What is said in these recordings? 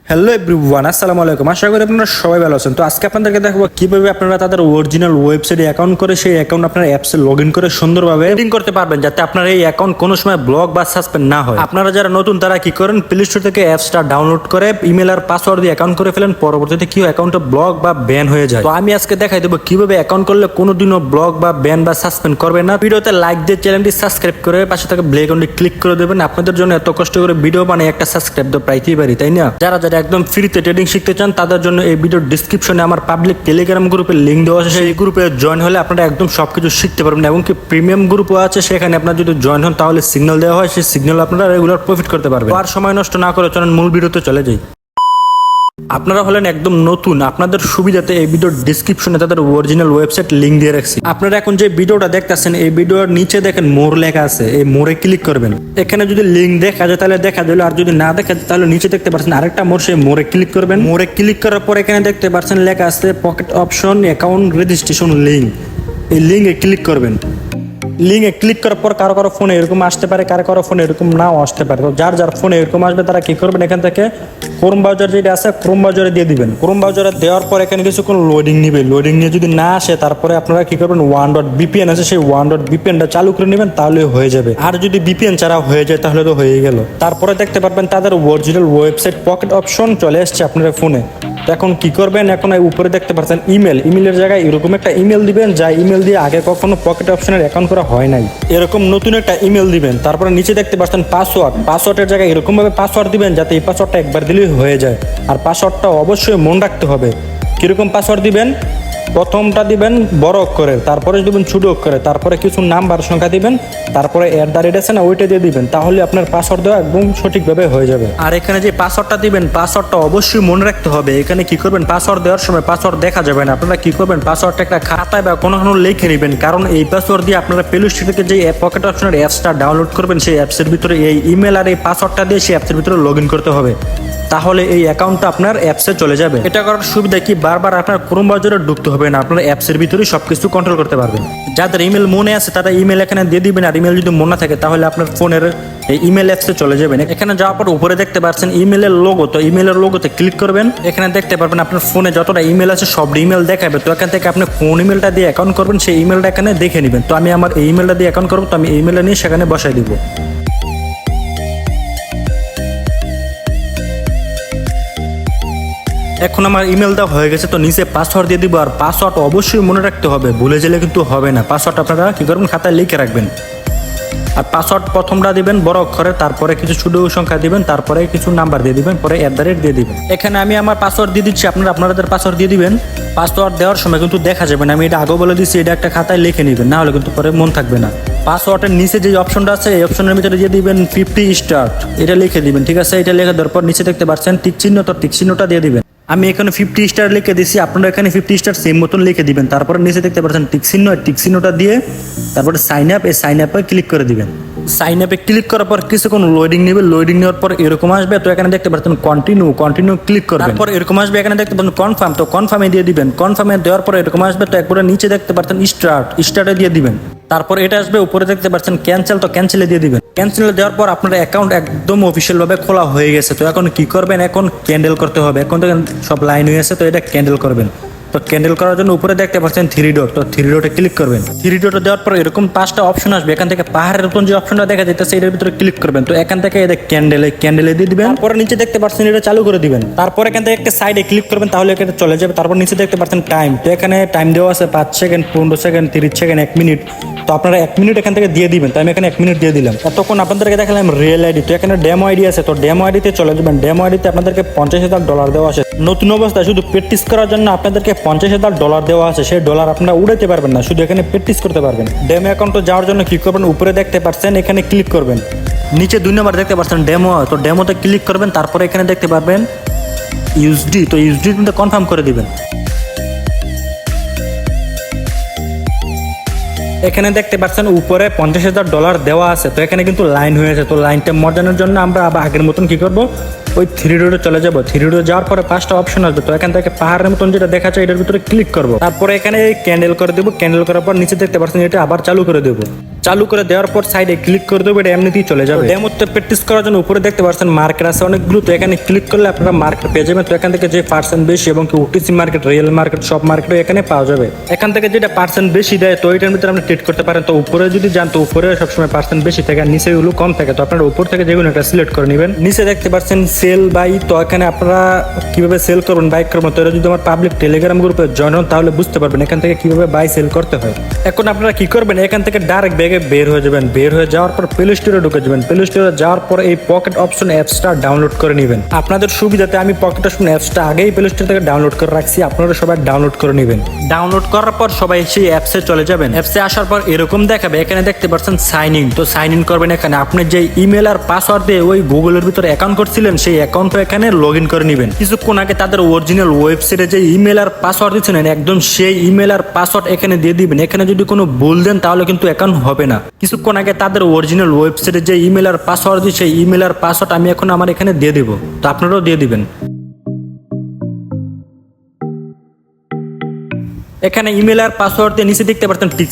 Hello everyone, আসসালামু আলাইকুম। আশা করি আপনারা সবাই ভালো আছেন। তো আজকে আপনাদেরকে দেখাবো কিভাবে আপনারা তাদের অরিজিনাল ওয়েবসাইটে অ্যাকাউন্ট করে সেই অ্যাকাউন্ট আপনার অ্যাপসে লগ ইন করে সুন্দরভাবে এডিটিং করতে পারবেন, যাতে আপনার এই অ্যাকাউন্ট কোনো সময় ব্লক বা সাসপেন্ড না হয়। আপনারা যারা নতুন তারা কি করেন, প্লে স্টোর থেকে অ্যাপসটা ডাউনলোড করে ইমেল আর পাসওয়ার্ড দিয়ে অ্যাকাউন্ট করে ফেলেন, পরবর্তীতে কি অ্যাকাউন্টটা ব্লক বা ব্যান হয়ে যায়। তো আমি আজকে দেখাই দেবো কিভাবে অ্যাকাউন্ট করলে কোনোদিনও ব্লক বা ব্যান বা সাসপেন্ড করবে না। ভিডিওতে লাইক দিয়ে চ্যানেলটি সাবস্ক্রাইব করে পাশে থেকে বেল আইকনটি ক্লিক করে দেবেন। আপনাদের জন্য এত কষ্ট করে ভিডিও বানিয়ে একটা সাবস্ক্রাইব তো পাইতেই পারি, তাই না? যারা যারা একদম ফ্রিতে ট্রেডিং শিখতে চান তাদের জন্য এই ভিডিওর ডিসক্রিপশনে আমার পাবলিক টেলিগ্রাম গ্রুপের লিঙ্ক দেওয়া আছে। সেই গ্রুপে জয়েন হলে আপনারা একদম সবকিছু শিখতে পারবেন, এবং কি প্রিমিয়াম গ্রুপও আছে, সেখানে আপনারা যদি জয়েন হন তাহলে সিগন্যাল দেওয়া হয়, সেই সিগন্যাল আপনারা রেগুলার প্রফিট করতে পারবেন। আর সময় নষ্ট না করে চলেন মূল ভিডিওতে চলে যাই। আপনারা হলেন একদম নতুন, আপনাদের সুবিধাতে এই ভিডিওর ডিসক্রিপশনে তাদের অরিজিনাল ওয়েবসাইট লিঙ্ক দিয়ে রাখছি। আপনারা এখন যে ভিডিওটা দেখতেছেন এই ভিডিওর নিচে দেখেন মোর লেখা আছে, এই মোরে ক্লিক করবেন। এখানে যদি লিঙ্ক দেখা যায় তাহলে দেখা যায়, আর যদি না দেখা যায় তাহলে নিচে দেখতে পাচ্ছেন আরেকটা মোর, সেই মোরে ক্লিক করবেন। মোরে ক্লিক করার পর এখানে দেখতে পাচ্ছেন লেখা আছে pocket option account registration link. এই লিঙ্কে ক্লিক করবেন। লিঙ্কে ক্লিক করার পর কারো কারো ফোনে এরকম আসতে পারে, কারো কারো ফোনে এরকম নাও আসতে পারে। তো যার যার ফোনে এরকম আসবে তারা কি করবেন, এখান থেকে ক্রোম ব্রাউজার যেটা আছে ক্রোম ব্রাউজারে দিয়ে দিবেন। ক্রোম ব্রাউজারে দেওয়ার পর এখানে কিছুক্ষণ লোডিং নিবে। লোডিং নিয়ে যদি না আসে তারপরে আপনারা কি করবেন, OneDotVPN আছে, সেই OneDotVPNটা চালু করে নেবেন, তাহলে হয়ে যাবে। আর যদি VPN ছাড়া হয়ে যায় তাহলে তো হয়ে গেল। তারপরে দেখতে পারবেন তাদের অরিজিনাল ওয়েবসাইট পকেট অপশন চলে এসছে আপনার ফোনে। তো এখন কি করবেন, এখন উপরে দেখতে পাচ্ছেন ইমেলের জায়গায় এরকম একটা ইমেল দিবেন, যা ইমেল দিয়ে আগে কখনো পকেট অপশনের অ্যাকাউন্ট করা হয় নাই। এরকম নতুন একটা ইমেল দিবেন। তারপরে নিচে দেখতে পাচ্ছেন পাসওয়ার্ডের জায়গায় এরকম ভাবে পাসওয়ার্ড দিবেন যাতে এই পাসওয়ার্ডটা একবার দিলেই হয়ে যায়। আর পাসওয়ার্ডটা অবশ্যই মনে রাখতে হবে। কিরকম পাসওয়ার্ড দিবেন, প্রথমটা দিবেন বড় অক্ষরের, তারপরে দিবেন ছোট অক্ষরে, তারপরে কিছু নাম্বার সংখ্যা দিবেন, তারপরে @ আছে না ওইটা দিয়ে দিবেন, তাহলে আপনার পাসওয়ার্ড দেওয়া একদম সঠিকভাবে হয়ে যাবে। আর এখানে যে পাসওয়ার্ডটা দিবেন পাসওয়ার্ডটা অবশ্যই মনে রাখতে হবে। এখানে কি করবেন, পাসওয়ার্ড দেওয়ার সময় পাসওয়ার্ড দেখা যাবে না। আপনারা কি করবেন, পাসওয়ার্ডটা একটা খাতায় বা কোনো লিখে নেবেন, কারণ এই পাসওয়ার্ড দিয়ে আপনারা প্লে স্টোর থেকে যে পকেট অপশনের অ্যাপসটা ডাউনলোড করবেন সেই অ্যাপসের ভিতরে এই ইমেল আর এই পাসওয়ার্ডটা দিয়ে সেই অ্যাপসের ভিতরে লগ ইন করতে হবে, তাহলে এই অ্যাকাউন্টটা আপনার অ্যাপসে চলে যাবে। এটা করার সুবিধা কি, বারবার আপনার ক্রোম ব্রাউজারে ঢুকতে হবে না, আপনার অ্যাপসের ভিতরেই সবকিছু কন্ট্রোল করতে পারবেন। যাদের ইমেল মনে আছে তারা ইমেল এখানে দিয়ে দিবেন, আর ইমেল যদি মনে না থাকে তাহলে আপনার ফোনের এই ইমেল অ্যাপসে চলে যাবেন। এখানে যাওয়ার পর উপরে দেখতে পাচ্ছেন ইমেলের লোগো, তো ইমেলের লোগোতে ক্লিক করবেন। এখানে দেখতে পারবেন আপনার ফোনে যতটা ইমেল আছে সব ইমেল দেখাবে। তো এখান থেকে আপনি কোন ইমেলটা দিয়ে অ্যাকাউন্ট করবেন সেই ইমেলটা এখানে দেখে নেবেন। তো আমি আমার এই ইমেলটা দিয়ে অ্যাকাউন্ট করবো, তো আমি এই ইমেলটা নিয়ে সেখানে বসাই দিব। এখন আমার ইমেল দেওয়া হয়ে গেছে, তো নিচে পাসওয়ার্ড দিয়ে দিব। আর পাসওয়ার্ড অবশ্যই মনে রাখতে হবে, ভুলে গেলে কিন্তু হবে না। পাসওয়ার্ড আপনারা কি করবেন, খাতায় লিখে রাখবেন। আর পাসওয়ার্ড প্রথমটা দিবেন বড় অক্ষরে, তারপরে কিছু ছোট সংখ্যা দিবেন, তারপরে কিছু নাম্বার দিয়ে দিবেন, পরে @ দিয়ে দিবেন। এখানে আমি আমার পাসওয়ার্ড দিয়ে দিচ্ছি, আপনারা আপনাদের পাসওয়ার্ড দিয়ে দিবেন। পাসওয়ার্ড দেওয়ার সময় কিন্তু দেখা যাবে না, আমি এটা আগেও বলে দিচ্ছি, এটা একটা খাতায় লিখে নেবেন, না হলে কিন্তু পরে মন থাকবে না। পাসওয়ার্ডের নিচে যে অপশনটা আছে এই অপশনের ভিতরে দিয়ে দিবেন 50 স্টার, এটা লিখে দিবেন। ঠিক আছে, এটা লিখে দেওয়ার পর নিচে দেখতে পাচ্ছেন টিক চিহ্ন, তো টিক চিহ্নটা দিয়ে দিবেন। আমি এখানে 50 স্টার লিখে দিচ্ছি, আপনারা এখানে 50 স্টার সেম মতন লিখে দিবেন। তারপরে নিচে দেখতে পাচ্ছেন টিক চিহ্নটা দিয়ে তারপরে সাইন আপ, এই সাইন আপে ক্লিক করে দিবেন। সাইন আপে ক্লিক করার পর কিছুক্ষণ লোডিং নেবে। লোডিং নেওয়ার পর এরকম আসবে, তো এখানে দেখতে পাচ্ছেন কন্টিনিউ ক্লিক করবেন। তারপর এরকম আসবে, এখানে দেখতে পাচ্ছেন কনফার্ম, তো কনফার্মে দিয়ে দিবেন। কনফার্মে দেওয়ার পর এরকম আসবে, তো একবারে নিচে দেখতে পাচ্ছেন স্টার্টে দিয়ে দিবেন। তারপর এটা আসবে, উপরে দেখতে পাচ্ছেন ক্যান্সেল, তো ক্যান্সেলে দিয়ে দিবেন। ক্যান্সেলে দেওয়ার পর আপনার অ্যাকাউন্ট একদম অফিসিয়াল ভাবে খোলা হয়ে গেছে। তো এখন কি করবেন, এখন ক্যান্ডেল করতে হবে। এখন দেখেন সব লাইন হয়ে আছে, তো এটা ক্যান্ডেল করবেন। তো ক্যান্ডেল করার জন্য উপরে দেখতে পাচ্ছেন 3 ডট, তো 3 ডটে ক্লিক করবেন। 3 ডটে দেওয়ার পর এরকম 5টা অপশন আসবে। এখান থেকে পাহাড়ের মতন যে অপশনটা দেখা যাইতেছে এটার ভিতরে ক্লিক করবেন। তো এখান থেকে এটা ক্যান্ডেলে দিয়ে দিবেন। তারপরে নিচে দেখতে পাচ্ছেন এটা চালু করে দিবেন। তারপর এখান থেকে একটা সাইডে ক্লিক করবেন, তাহলে এটা চলে যাবে। তারপর নিচে দেখতে পাচ্ছেন টাইম, তো এখানে টাইম দেওয়া আছে 5 সেকেন্ড, 15 সেকেন্ড, 30 সেকেন্ড, 1 মিনিট। তো আপনারা 1 মিনিট এখান থেকে দিয়ে দিবেন। তো আমি এখানে 1 মিনিট দিয়ে দিলাম। এতক্ষণ আপনাদেরকে দেখালাম রিয়েল আইডি, তো এখানে ডেমো আইডি আছে, তো ডেমো আইডিতে চলে যাবেন। ডেমো আইডিতে আপনাদেরকে $50,000 দেওয়া আছে। নতুন অবস্থায় শুধু প্র্যাকটিস করার জন্য আপনাদেরকে $50,000 দেওয়া আছে। সেই ডলার আপনারা উড়াইতে পারবেন না, শুধু এখানে প্র্যাকটিস করতে পারবেন। ডেমো অ্যাকাউন্টে যাওয়ার জন্য কি করবেন, উপরে দেখতে পাচ্ছেন এখানে ক্লিক করবেন। নিচে 2 নম্বর দেখতে পাচ্ছেন ডেমো, তো ডেমোতে ক্লিক করবেন। তারপরে এখানে দেখতে পারবেন ইউএসডি, তো ইউএসডি কিন্তু কনফার্ম করে দিবেন। এখানে দেখতে পাচ্ছেন উপরে $50,000 দেওয়া আছে। তো এখানে কিন্তু লাইন হয়েছে, তো লাইনটা মজানোর জন্য আমরা আবার আগের মতন কি করব, ওই থ্রি ডটে চলে যাবো। থ্রি ডটে যাওয়ার পরে 5টা অপশন আসবে, তো এখান থেকে পাহাড়ের মতন যেটা দেখা যায় এটার ভিতরে ক্লিক করবো। তারপরে এখানে ক্যান্ডেল করে দেবো। ক্যান্ডেল করার পর নিচে দেখতে পাচ্ছেন এটা আবার চালু করে দেবো। চালু করে দেওয়ার পর সাইডে ক্লিক করে দেবো, এটা এমনিতেই চলে যাবে। ডেমোতে প্র্যাকটিস করার জন্য উপরে দেখতে পাচ্ছেন মার্কেট আছে অনেকগুলো, তো এখানে ক্লিক করলে আপনারা মার্কেট পেয়ে যাবেন। তো এখান থেকে যে পার্সেন্ট বেশি এবং কি ওটিসি মার্কেট, রিয়েল মার্কেট, সব মার্কেটও এখানে পাওয়া যাবে। এখান থেকে যেটা পার্সেন্ট বেশি দেয় তো এটার ভিতরে আপনি ট্রেড করতে পারেন। তো উপরে যদি যান তো উপরে সবসময় পার্সেন্ট বেশি থাকে আর নিচে গুলো কম থাকে, তো আপনারা উপর থেকে যেগুলো একটা সিলেক্ট করে নেবেন। নিচে দেখতে পাচ্ছেন সেল বাই, তো এখানে আপনারা কিভাবে সেল করবেন বাই করবেন, তো এটা যদি আমার পাবলিক টেলিগ্রাম গ্রুপে জয়েন হন তাহলে বুঝতে পারবেন এখান থেকে কিভাবে বাই সেল করতে হয়। এখন আপনারা কি করবেন, এখান থেকে ডাইরেক্ট ব্যাগে বের হয়ে যাবেন। বের হয়ে যাওয়ার পর প্লে স্টোরে ঢুকে যাবেন। প্লে স্টোরে যাওয়ার পর এই পকেট অপশন অ্যাপসটা ডাউনলোড করে নেবেন। আপনাদের সুবিধাতে আমি পকেট অপশন অ্যাপসটা আগেই প্লে স্টোর থেকে ডাউনলোড করে রাখছি, আপনারা সবাই ডাউনলোড করে নেবেন। ডাউনলোড করার পর সবাই সেই অ্যাপসে চলে যাবেন। অ্যাপসে আসার পর এরকম দেখাবে, এখানে দেখতে পাচ্ছেন সাইন ইন, তো সাইন ইন করবেন। এখানে আপনি যে ইমেল আর পাসওয়ার্ড দিয়ে ওই গুগলের ভিতরে অ্যাকাউন্ট করছিলেন সেই অ্যাকাউন্টটা এখানে লগ ইন করে নেবেন। কিছুক্ষণ আগে তাদের অরিজিনাল ওয়েবসাইটে যে ইমেল আর পাসওয়ার্ড দিচ্ছিলেন একদম সেই ইমেল আর পাসওয়ার্ড এখানে দিয়ে দিবেন। এখানে যদি কোনো ভুল দেন তাহলে কিন্তু অ্যাকাউন্ট হবে না। কিছুক্ষণ আগে তাদের অরিজিনাল ওয়েবসাইটে যে ইমেল আর পাসওয়ার্ড দিচ্ছে সেই ইমেল আর পাসওয়ার্ড আমি এখন আমার এখানে দিয়ে দিব, তো আপনারাও দিয়ে দিবেন। এখানে ইমেল আর পাসওয়ার্ড দিয়ে নিচে দেখতে পাচ্ছেন টিক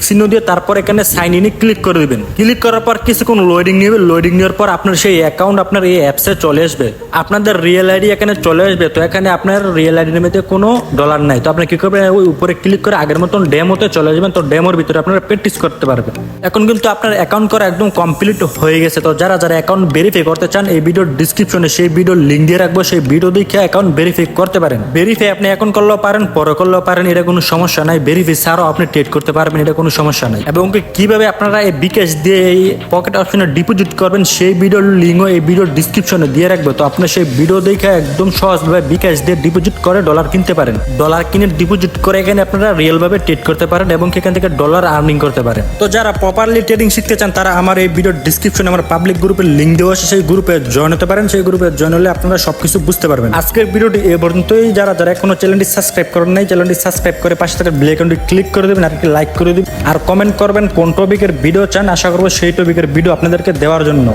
চিহ্ন দিয়ে তারপর এখানে সাইন ইনে ক্লিক করে দিবেন। ক্লিক করার পর কিছুক্ষণ লোডিং নেবে। লোডিং নেওয়ার পর আপনার সেই অ্যাকাউন্ট আপনার এই অ্যাপসে চলে আসবে। আপনাদের রিয়েল আইডি এখানে চলে আসবে। তো এখানে আপনার রিয়েল আইডির মধ্যে কোনো ডলার নাই, তো আপনি কি করবেন, ওই উপরে ক্লিক করে আগের মতন ডেমোতে চলে যাবেন। তো ডেমোর ভিতরে আপনারা প্র্যাকটিস করতে পারবেন। এখন কিন্তু আপনার অ্যাকাউন্ট করা একদম কমপ্লিট হয়ে গেছে। তো যারা যারা অ্যাকাউন্ট ভেরিফাই করতে চান এই ভিডিওর ডিসক্রিপশনে সেই ভিডিওর লিঙ্ক দিয়ে রাখবো, সেই ভিডিও দেখে অ্যাকাউন্ট ভেরিফাই করতে পারেন। ভেরিফাই আপনি এখন করলেও পারেন, পরে করলেও পারেন, এটা কোনো সমস্যা নাই। ভেরিফাই ছাড়াও আপনি ট্রেড করতে পারবেন, এটা কোনো সমস্যা নাই। এবং কিভাবে আপনারা এই বিকাশ দিয়ে এই পকেট অপশনে ডিপোজিট করবেন সেই ভিডিওর লিঙ্কও এই ভিডিওর ডিসক্রিপশনে দিয়ে রাখবো। তো আপনি সেই ভিডিও দেখে একদম সহজভাবে বিকাশ দিয়ে ডিপোজিট করে ডলার কিনতে পারেন। ডলার কিনে ডিপোজিট করে এখানে আপনারা রিয়েল ভাবে ট্রেড করতে পারেন এবং এখান থেকে ডলার আর্নিং করতে পারেন। তো যারা প্রপারলি ট্রেডিং শিখতে চান তারা আমার এই ভিডিওর ডিসক্রিপশনে আমার পাবলিক গ্রুপের লিঙ্ক দেওয়া আছে, সেই গ্রুপে জয়েন হতে পারেন। সেই গ্রুপে জয়েন হলে আপনারা সবকিছু বুঝতে পারবেন। আজকের ভিডিওটি এ পর্যন্তই। যারা যারা এখনো চ্যানেলটি সাবস্ক্রাইব করেন নাই চ্যানেলটি সাবস্ক্রাইব করে পাশে থাকা বেল আইকনটি ক্লিক করে দেবেন আর একটি লাইক করে দিবেন আর কমেন্ট করবেন কোন টপিকের ভিডিও চান। আশা করবো সেই টপিকের ভিডিও আপনাদেরকে দেওয়ার জন্য।